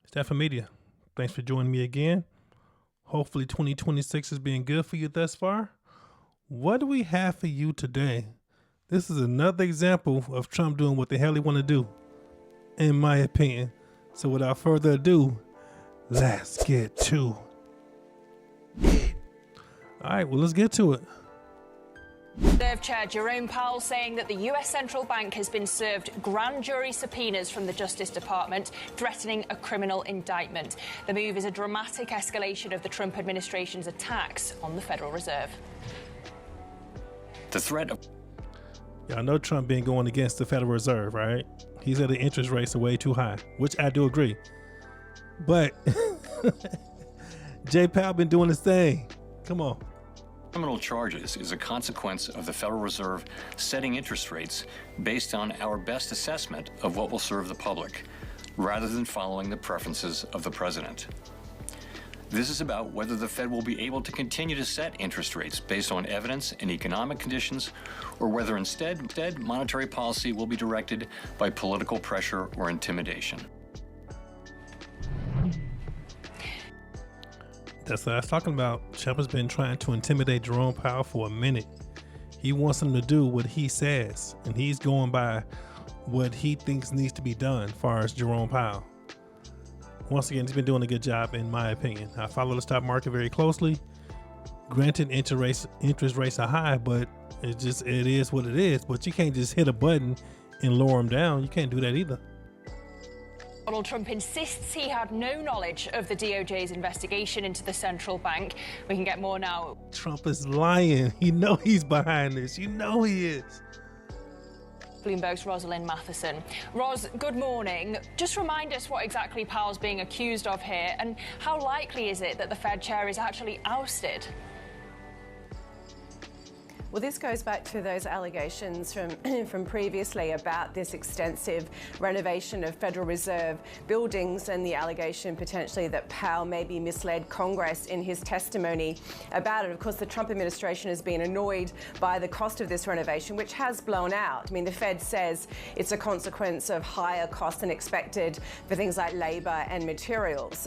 Stephan Media, thanks for joining me again. Hopefully 2026 has been good for you thus far. What do we have for you today? This is another example of Trump doing what the hell he want to do, in my opinion. So without further ado, let's get to it. All right, well, let's get to it. Reserve Chair Jerome Powell saying that the US Central Bank has been served grand jury subpoenas from the Justice Department threatening a criminal indictment. The move is a dramatic escalation of the Trump administration's attacks on the Federal Reserve. The threat of... Y'all know Trump been going against the Federal Reserve, right? He said the interest rates are way too high, which I do agree. But Jay Powell been doing his thing. Come on. Criminal charges is a consequence of the Federal Reserve setting interest rates based on our best assessment of what will serve the public, rather than following the preferences of the president. This is about whether the Fed will be able to continue to set interest rates based on evidence and economic conditions, or whether instead monetary policy will be directed by political pressure or intimidation. That's what I was talking about. Trump has been trying to intimidate Jerome Powell for a minute. He wants him to do what he says, and he's going by what he thinks needs to be done as far as Jerome Powell. Once again, he's been doing a good job, in my opinion. I follow the stock market very closely. Granted, interest rates are high, but it is what it is. But you can't just hit a button and lower them down. You can't do that either. Donald Trump insists he had no knowledge of the DOJ's investigation into the central bank. We can get more now. Trump is lying. You know he's behind this. You know he is. Bloomberg's Rosalind Matheson. Ros, good morning. Just remind us what exactly Powell's being accused of here, and how likely is it that the Fed chair is actually ousted? Well, this goes back to those allegations from previously about this extensive renovation of Federal Reserve buildings and the allegation potentially that Powell maybe misled Congress in his testimony about it. Of course, the Trump administration has been annoyed by the cost of this renovation, which has blown out. I mean, the Fed says it's a consequence of higher costs than expected for things like labor and materials.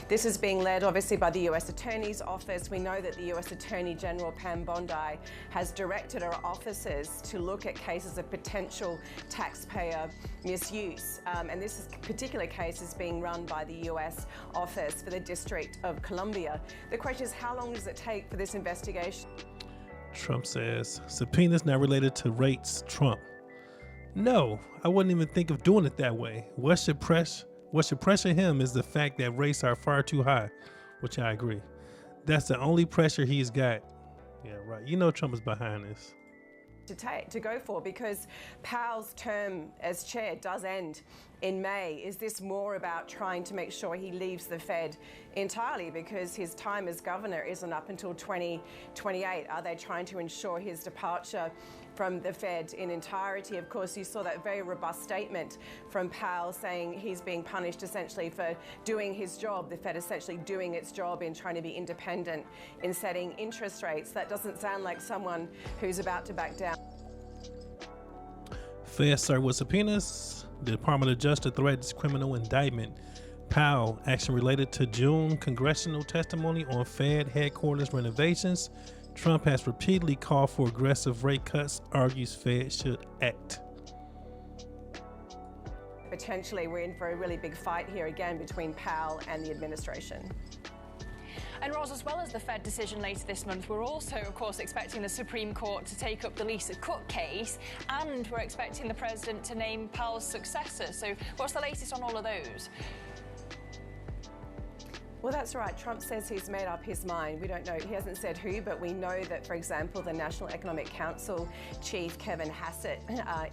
This is being led, obviously, by the U.S. Attorney's Office. We know that the U.S. Attorney General, Pam Bondi, has directed our officers to look at cases of potential taxpayer misuse. And this particular case is being run by the US Office for the District of Columbia. The question is, how long does it take for this investigation? Trump says, subpoenas not related to rates, Trump. No, I wouldn't even think of doing it that way. What should pressure him is the fact that rates are far too high, which I agree. That's the only pressure he's got. Yeah, right. You know Trump is behind this. To go for, because Powell's term as chair does end in May. Is this more about trying to make sure he leaves the Fed entirely because his time as governor isn't up until 2028? Are they trying to ensure his departure from the Fed in entirety? Of course, you saw that very robust statement from Powell saying he's being punished essentially for doing his job, the Fed essentially doing its job in trying to be independent in setting interest rates. That doesn't sound like someone who's about to back down. Fed served with subpoenas. The Department of Justice threatens criminal indictment. Powell, action related to June congressional testimony on Fed headquarters renovations. Trump has repeatedly called for aggressive rate cuts, argues Fed should act. Potentially, we're in for a really big fight here again between Powell and the administration. And Ros, as well as the Fed decision later this month, we're also, of course, expecting the Supreme Court to take up the Lisa Cook case, and we're expecting the president to name Powell's successor. So what's the latest on all of those? Well, that's right. Trump says he's made up his mind. We don't know. He hasn't said who, but we know that, for example, the National Economic Council chief, Kevin Hassett,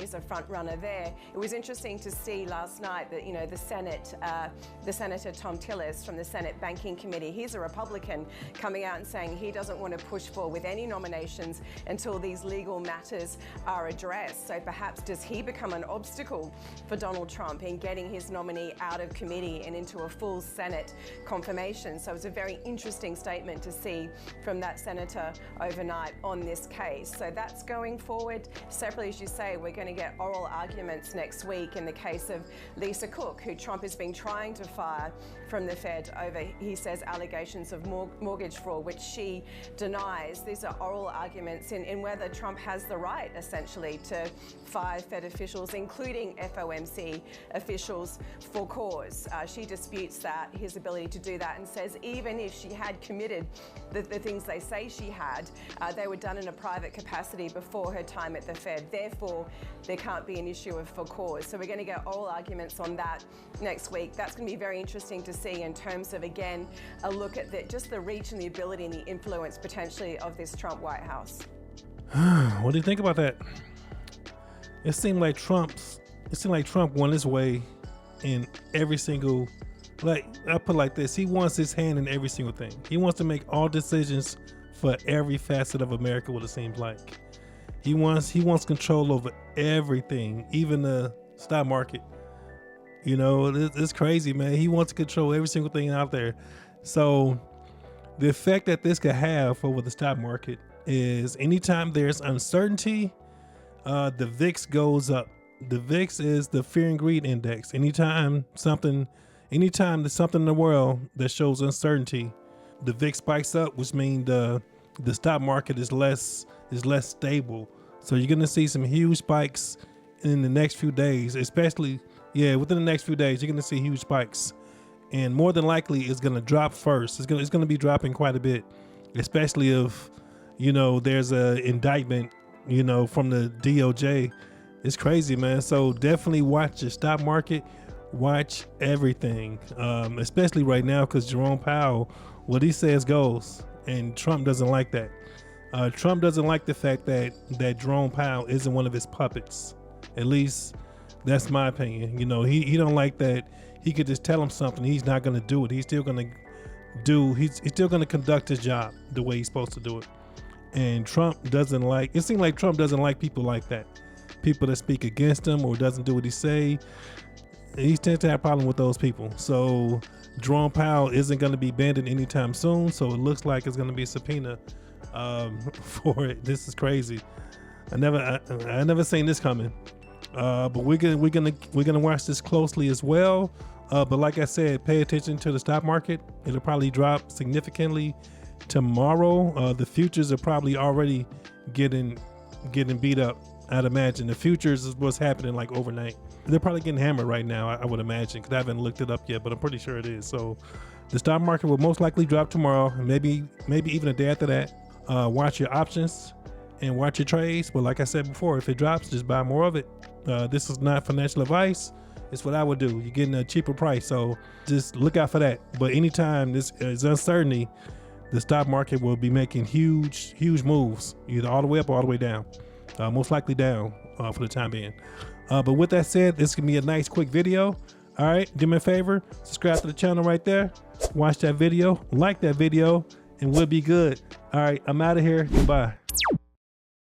is a front runner there. It was interesting to see last night that, you know, the Senator Tom Tillis from the Senate Banking Committee, he's a Republican, coming out and saying he doesn't want to push forward with any nominations until these legal matters are addressed. So perhaps does he become an obstacle for Donald Trump in getting his nominee out of committee and into a full Senate confirmation? information. So it was a very interesting statement to see from that senator overnight on this case. So that's going forward. Separately, as you say, we're going to get oral arguments next week in the case of Lisa Cook, who Trump has been trying to fire from the Fed over, he says, allegations of mortgage fraud, which she denies. These are oral arguments in whether Trump has the right, essentially, to fire Fed officials, including FOMC officials, for cause. She disputes that, his ability to do that, and says even if she had committed the things they say she had, they were done in a private capacity before her time at the Fed. Therefore, there can't be an issue of for cause. So we're going to get oral arguments on that next week. That's going to be very interesting to see in terms of, again, a look at just the reach and the ability and the influence potentially of this Trump White House. What do you think about that? It seemed like Trump won his way in every single, like, I put it like this, he wants his hand in every single thing. He wants to make all decisions for every facet of America, what it seems like. He wants control over everything, even the stock market. You know, it's crazy, man. He wants to control every single thing out there. So the effect that this could have over the stock market is anytime there's uncertainty, the VIX goes up. The VIX is the fear and greed index. Anytime there's something in the world that shows uncertainty, the VIX spikes up, which means the stock market is less stable. So you're gonna see some huge spikes in the next few days, especially within the next few days. You're gonna see huge spikes, and more than likely it's gonna drop first. It's gonna be dropping quite a bit, especially if there's a indictment from the DOJ. It's crazy, man. So definitely watch your stock market, watch everything, especially right now, because Jerome Powell, what he says goes, and Trump doesn't like that. Trump doesn't like the fact that Jerome Powell isn't one of his puppets. At least that's my opinion. He don't like that he could just tell him something, he's not going to do it. He's still going to conduct his job the way he's supposed to do it. And it seems like Trump doesn't like people like that. People that speak against him or doesn't do what he say. He tends to have a problem with those people. So Jerome Powell isn't going to be banned anytime soon. So it looks like it's going to be a subpoena for it. This is crazy. I never seen this coming. But we're gonna watch this closely as well. But like I said, pay attention to the stock market. It'll probably drop significantly tomorrow. The futures are probably already getting beat up. I'd imagine the futures is what's happening like overnight. They're probably getting hammered right now, I would imagine, because I haven't looked it up yet, but I'm pretty sure it is. So the stock market will most likely drop tomorrow, and maybe even a day after that. Watch your options and watch your trades. But like I said before, if it drops, just buy more of it. This is not financial advice. It's what I would do. You're getting a cheaper price, so just look out for that. But anytime this is uncertainty, the stock market will be making huge moves, either all the way up or all the way down. Most likely down for the time being. But with that said, this can be a nice quick video. All right, do me a favor, subscribe to the channel right there. Watch that video, like that video, and we'll be good. All right, I'm out of here. Goodbye.